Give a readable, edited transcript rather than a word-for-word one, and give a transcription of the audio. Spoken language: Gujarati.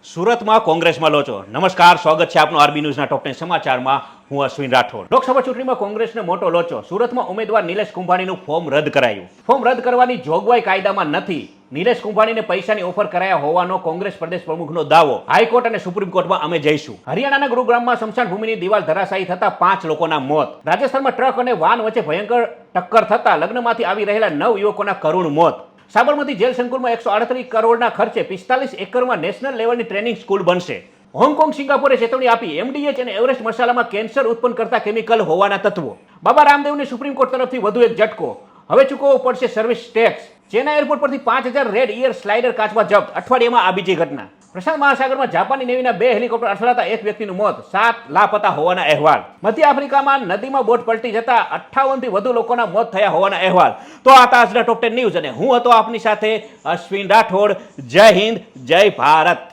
સુરતમાં કોંગ્રેસમાં લોચો. નમસ્કાર, સ્વાગત છે આપનું આરબી ન્યૂઝના ટોપ 10 સમાચારમાં. હું અશ્વિન રાઠોડ. લોકસભા ચૂંટણીમાં કોંગ્રેસને મોટો લોચો. સુરતમાં ઉમેદવાર નિલેશ કુંભાણીનું ફોર્મ રદ કરાયું. ફોર્મ રદ કરવાની જોગવાઈ કાયદામાં નથી. નિલેશ કુંભાણીને પૈસાની ઓફર કરાયા હોવાનો કોંગ્રેસ પ્રદેશ પ્રમુખનો દાવો. હાઈકોર્ટ અને સુપ્રીમ કોર્ટમાં અમે જઈશું. હરિયાણાના ગુરુગ્રામમાં સ્મશાન ભૂમિની દિવાલ ધરાશાયી થતા 5 લોકોના મોત. રાજસ્થાનમાં ટ્રક અને વાન વચ્ચે ભયંકર ટક્કર થતા લગ્નમાંથી આવી રહેલા 9 યુવકોના કરુણ મોત. સાબરમતી જેલ સંકુલમાં 138 કરોડના ખર્ચે 45 એકરમાં નેશનલ લેવલની ટ્રેનિંગ સ્કૂલ બનશે. હોંગકોંગ સિંગાપોરે ચેતવણી આપી. એમડીએચ અને એવરેસ્ટ મસાલામાં કેન્સર ઉત્પન્ન કરતા કેમિકલ હોવાના તત્વો. બાબા રામદેવને સુપ્રીમ કોર્ટ તરફથી વધુ એક ઝટકો. હવે ચૂકવવો પડશે સર્વિસ ટેક્સ. ચેન્નાઈ એરપોર્ટ પરથી 5000 રેડ ઇયર સ્લાઇડર કાચબા જપ્ત. અઠવાડિયામાં આ બીજી ઘટના. પ્રશાંત મહાસાગરમાં જાપાની નેવીના 2 હેલિકોપ્ટર અથડાતા 1 વ્યક્તિનું મોત, 7 લાપતા હોવાના અહેવાલ. મધ્ય આફ્રિકામાં નદીમાં બોટ પલટી જતા 58 થી વધુ લોકોના મોત થયા હોવાના અહેવાલ. તો આ હતા આજના ટોપ 10 ન્યૂઝ અને હું હતો આપની સાથે અશ્વિન રાઠોડ. જય હિન્દ, જય ભારત.